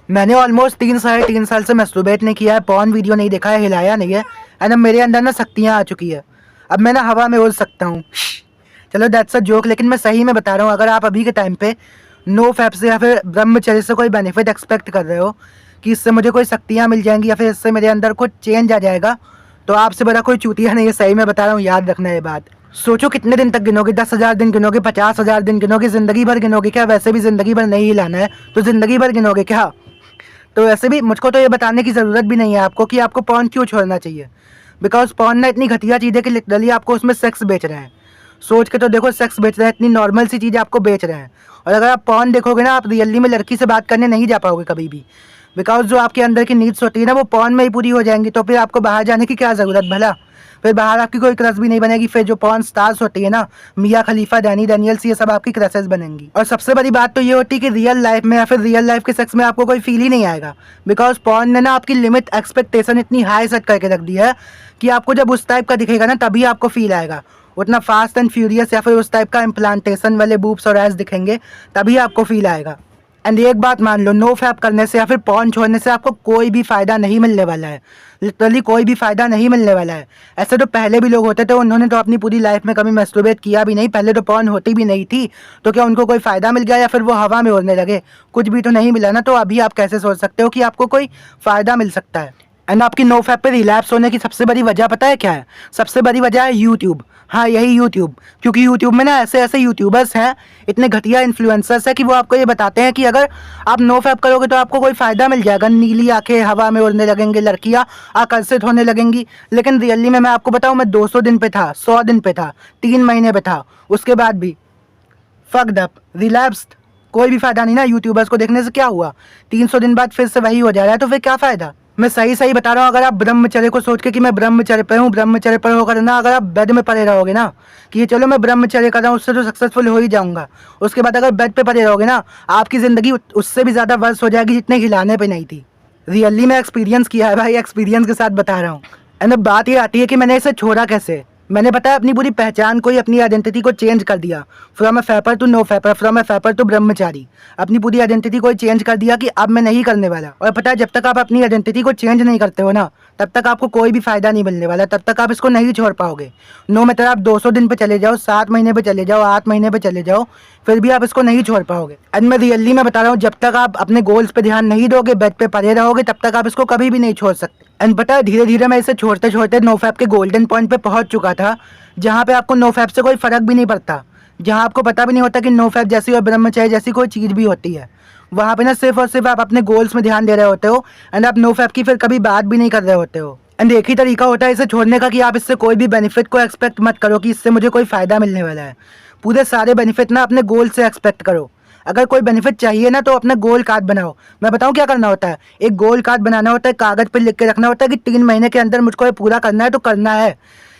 मैंने ऑलमोस्ट 3 साढ़े 3 साल से मैस्टरबेट नहीं किया है, पॉर्न वीडियो नहीं देखा है, हिलाया नहीं है। एंड अब मेरे अंदर ना शक्तियाँ आ चुकी है। अब मैं ना हवा में उड़ सकता हूँ। चलो दैट्स अ जोक, लेकिन मैं सही में बता रहा हूँ, अगर आप अभी के टाइम पे नो फैप से या फिर ब्रह्मचर्य से कोई बेनिफिट एक्सपेक्ट कर रहे हो कि इससे मुझे कोई शक्तियाँ मिल जाएंगी या फिर इससे मेरे अंदर कुछ चेंज आ जाएगा, तो आपसे बड़ा कोई चूतिया नहीं है। सही में बता रहा हूँ, याद रखना ये बात। सोचो कितने दिन तक गिनोगे, 10,000 दिन गिनोगे, 50,000 दिन गिनोगे, जिंदगी भर गिनोगे क्या? वैसे भी जिंदगी भर नहीं हिलाना है तो जिंदगी भर गिनोगे क्या? तो वैसे भी मुझको तो ये बताने की ज़रूरत भी नहीं है आपको कि आपको पॉर्न क्यों छोड़ना चाहिए। बिकॉज पॉर्न ना इतनी घटिया चीज़ है कि लिटरली आपको उसमें सेक्स बेच रहे हैं। सोच के तो देखो, सेक्स बेच रहे हैं, इतनी नॉर्मल सी चीज़ आपको बेच रहे हैं। और अगर आप पॉर्न देखोगे ना, आप रियली में लड़की से बात करने नहीं जा पाओगे कभी भी। बिकॉज जो आपके अंदर की नीड्स होती है ना, वो पॉर्न में ही पूरी हो जाएंगी। तो फिर आपको बाहर जाने की क्या ज़रूरत भला? फिर बाहर आपकी कोई क्रश भी नहीं बनेगी। फिर जो पॉर्न स्टार्स होती है ना, मिया खलीफा, डैनी डैनियल्स, ये सब आपकी क्रशेस बनेंगी। और सबसे बड़ी बात तो ये होती है कि रियल लाइफ में या फिर रियल लाइफ के सेक्स में आपको कोई फील ही नहीं आएगा। बिकॉज पॉर्न ने ना आपकी लिमिट एक्सपेक्टेशन इतनी हाई सेट करके रख दी है कि आपको जब उस टाइप का दिखेगा ना, तभी आपको फील आएगा। उतना फास्ट एंड फ्यूरियस या फिर उस टाइप का इम्प्लांटेशन वाले बूब्स और एस दिखेंगे, तभी आपको फील आएगा। एंड एक बात मान लो, नो फैप करने से या फिर पॉर्न छोड़ने से आपको कोई भी फ़ायदा नहीं मिलने वाला है। लिटरली कोई भी फ़ायदा नहीं मिलने वाला है। ऐसे तो पहले भी लोग होते थे, उन्होंने तो अपनी पूरी लाइफ में कभी मैस्टरबेट किया भी नहीं। पहले तो पॉर्न होती भी नहीं थी, तो क्या उनको कोई फ़ायदा मिल गया या फिर वो हवा में उड़ने लगे? कुछ भी तो नहीं मिला ना। तो अभी आप कैसे सोच सकते हो कि आपको कोई फ़ायदा मिल सकता है? एंड आपकी नो फैप पे रिलैप्स होने की सबसे बड़ी वजह पता है क्या है? सबसे बड़ी वजह है यूट्यूब। हाँ, यही यूट्यूब। क्योंकि यूट्यूब में ना ऐसे ऐसे यूट्यूबर्स हैं, इतने घटिया इन्फ्लुएंसर्स हैं कि वो आपको ये बताते हैं कि अगर आप नो फैप करोगे तो आपको कोई फ़ायदा मिल जाएगा। नीली आंखें, हवा में उड़ने लगेंगे, लड़कियाँ आकर्षित होने लगेंगी। लेकिन रियली में मैं आपको बताऊँ, मैं 200 दिन पे था, 100 दिन पे था, 3 महीने पे था, उसके बाद भी फक्ड अप, रिलैप्स्ड। कोई भी फ़ायदा नहीं ना। यूट्यूबर्स को देखने से क्या हुआ? 300 दिन बाद फिर से वही हो जा रहा है, तो फिर क्या फ़ायदा? मैं सही सही बता रहा हूँ। अगर आप ब्रह्मचर्य को सोच के कि मैं ब्रह्मचर्य पे हूँ, ब्रह्मचर्य पर होकर ना अगर आप बेड में पड़े रहोगे ना कि चलो मैं ब्रह्मचर्य कर रहा हूँ, उससे तो सक्सेसफुल हो ही जाऊँगा, उसके बाद अगर बेड पे पड़े रहोगे ना, आपकी ज़िंदगी उससे भी ज़्यादा वर्स हो जाएगी जितने हिलाने पे नहीं थी। रियली में एक्सपीरियंस किया है भाई, एक्सपीरियंस के साथ बता रहा हूँ। एंड अब बात ये आती है कि मैंने इसे छोड़ा कैसे। मैंने पता है अपनी पूरी पहचान को ही, अपनी आइडेंटिटी को चेंज कर दिया। From a fapper to no fapper, from a fapper to brahmachari. अपनी पूरी आइडेंटिटी को ही चेंज कर दिया कि अब मैं नहीं करने वाला। और पता है, जब तक आप अपनी आइडेंटिटी को चेंज नहीं करते हो ना, तब तक आपको कोई भी फायदा नहीं मिलने वाला। तब तक आप इसको नहीं छोड़ पाओगे। नो मैटर आप 200 दिन पे चले जाओ, 7 महीने पे चले जाओ, 8 महीने पे चले जाओ, फिर भी आप इसको नहीं छोड़ पाओगे। एंड मैं रियली में बता रहा हूँ, जब तक आप अपने गोल्स पे ध्यान नहीं दोगे, बेड पे पड़े रहोगे, तब तक आप इसको कभी भी नहीं छोड़ सकते। एंड पता है, धीरे धीरे मैं इसे छोड़ते छोड़ते नो फैप के गोल्डन पॉइंट पे पहुंच चुका था, जहाँ पे आपको नो फैप से कोई फर्क भी नहीं पड़ता, जहाँ आपको पता भी नहीं होता कि नो फैप जैसी और ब्रह्मचर्य जैसी कोई चीज़ भी होती है। वहाँ पे ना सिर्फ और सिर्फ आप अपने गोल्स में ध्यान दे रहे होते हो, एंड आप नो फैप की फिर कभी बात भी नहीं कर रहे होते हो। एंड एक ही तरीका होता है इसे छोड़ने का कि आप इससे कोई भी बेनिफिट को एक्सपेक्ट मत करो कि इससे मुझे कोई फ़ायदा मिलने वाला है। पूरे सारे बेनिफिट ना अपने गोल से एक्सपेक्ट करो। अगर कोई बेनिफिट चाहिए ना, तो अपना गोल कार्ड बनाओ। मैं बताऊं क्या करना होता है? एक गोल कार्ड बनाना होता है, कागज़ पे लिख के रखना होता है कि 3 महीने के अंदर मुझको ये पूरा करना है तो करना है,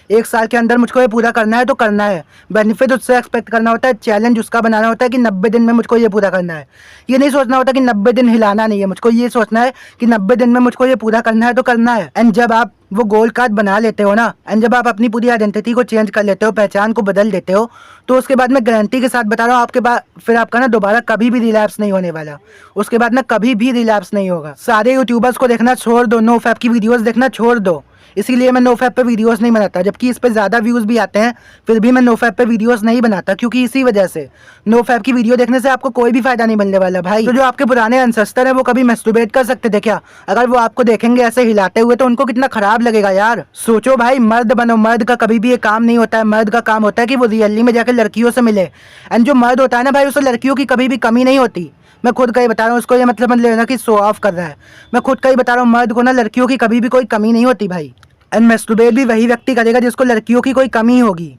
1 साल के अंदर मुझको ये पूरा करना है तो करना है। बेनिफिट उससे एक्सपेक्ट करना होता है, चैलेंज उसका बनाना होता है कि 90 दिन में मुझको ये पूरा करना है। ये नहीं सोचना होता कि 90 दिन हिलाना नहीं है मुझको, ये सोचना है कि 90 दिन में मुझको ये पूरा करना है तो करना है। एंड जब आप वो गोल कार्ड बना लेते हो ना, एंड जब आप अपनी पूरी आइडेंटिटी को चेंज कर लेते हो, पहचान को बदल देते हो, तो उसके बाद मैं गारंटी के साथ बता रहा हूँ, आपके बाद फिर आपका ना दोबारा कभी भी रिलैप्स नहीं होने वाला। उसके बाद ना कभी भी रिलैप्स नहीं होगा। सारे यूट्यूबर्स को देखना छोड़ दो, नो फैप की वीडियोस देखना छोड़ दो। इसीलिए मैं नो फैप पे वीडियोस नहीं बनाता, जबकि इस पे ज़्यादा व्यूज़ भी आते हैं, फिर भी मैं नो फैप पे वीडियोस नहीं बनाता, क्योंकि इसी वजह से नो फैप की वीडियो देखने से आपको कोई भी फायदा नहीं मिलने वाला भाई। तो जो आपके पुराने एंसेस्टर हैं, वो कभी मैस्टरबेट कर सकते थे क्या? अगर वो आपको देखेंगे ऐसे हिलाते हुए, तो उनको कितना खराब लगेगा यार। सोचो भाई, मर्द बनो। मर्द का कभी भी ये काम नहीं होता है। मर्द का काम होता है कि वो रियली में जाकर लड़कियों से मिले। एंड जो मर्द होता है ना भाई, उसे लड़कियों की कभी भी कमी नहीं होती। मैं खुद का ही बता रहा हूँ, उसको ये मतलब मत लेना कि शो ऑफ कर रहा है। मैं खुद का ही बता रहा हूँ, मर्द को ना लड़कियों की कभी भी कोई कमी नहीं होती भाई। एंड मैस्टरबेट भी वही व्यक्ति करेगा जिसको लड़कियों की कोई कमी होगी।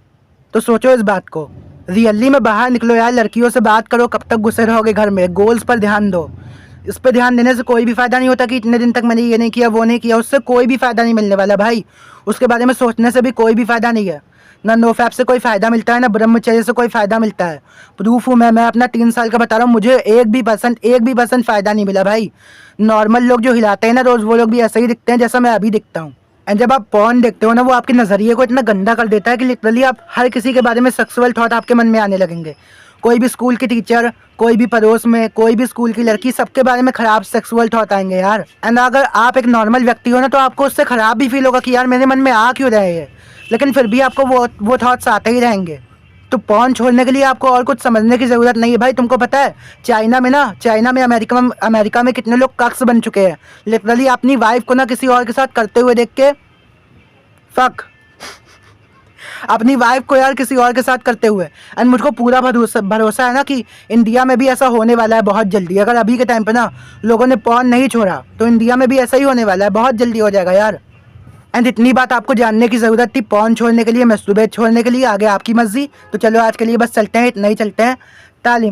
तो सोचो इस बात को। रियली में बाहर निकलो यार, लड़कियों से बात करो। कब तक घुसे रहोगे घर में? गोल्स पर ध्यान दो। इस पर ध्यान देने से कोई भी फ़ायदा नहीं होता कि इतने दिन तक मैंने ये नहीं किया, वो नहीं किया। उससे कोई भी फ़ायदा नहीं मिलने वाला भाई। उसके बारे में सोचने से भी कोई भी फ़ायदा नहीं है। ना नो फैप से कोई फ़ायदा मिलता है, ना ब्रह्मचर्य से कोई फ़ायदा मिलता है। प्रूफ हूँ मैं अपना 3 साल का बता रहा हूँ, मुझे एक भी परसेंट फ़ायदा नहीं मिला भाई। नॉर्मल लोग जो हिलाते हैं ना रोज़, वो लोग भी ऐसे ही दिखते हैं जैसा मैं अभी दिखता हूँ। एंड जब आप पॉर्न देखते हो ना, वो आपके नज़रिए को इतना गंदा कर देता है कि लिटरली आप हर किसी के बारे में सेक्सुअल थॉट आपके मन में आने लगेंगे। कोई भी स्कूल की टीचर, कोई भी पड़ोस में कोई भी स्कूल की लड़की, सबके बारे में खराब सेक्सुअल थॉट आएंगे यार। एंड अगर आप एक नॉर्मल व्यक्ति हो ना, तो आपको उससे खराब भी फील होगा कि यार मेरे मन में आ क्यों रहे हैं, लेकिन फिर भी आपको वो थॉट्स आते ही रहेंगे। तो पॉर्न छोड़ने के लिए आपको और कुछ समझने की ज़रूरत नहीं है भाई। तुमको पता है चाइना में अमेरिका में कितने लोग कक्स बन चुके हैं, लिटरली अपनी वाइफ को ना किसी और के साथ करते हुए देख के, फक, अपनी वाइफ को यार किसी और के साथ करते हुए। एंड मुझको पूरा भरोसा है ना कि इंडिया में भी ऐसा होने वाला है बहुत जल्दी। अगर अभी के टाइम पे ना लोगों ने पॉर्न नहीं छोड़ा तो इंडिया में भी ऐसा ही होने वाला है, बहुत जल्दी हो जाएगा यार। एंड इतनी बात आपको जानने की ज़रूरत थी पॉर्न छोड़ने के लिए, मैस्टरबेट छोड़ने के लिए, आगे आपकी मर्जी। तो चलो आज के लिए बस चलते हैं, इतना ही चलते हैं। तालीम।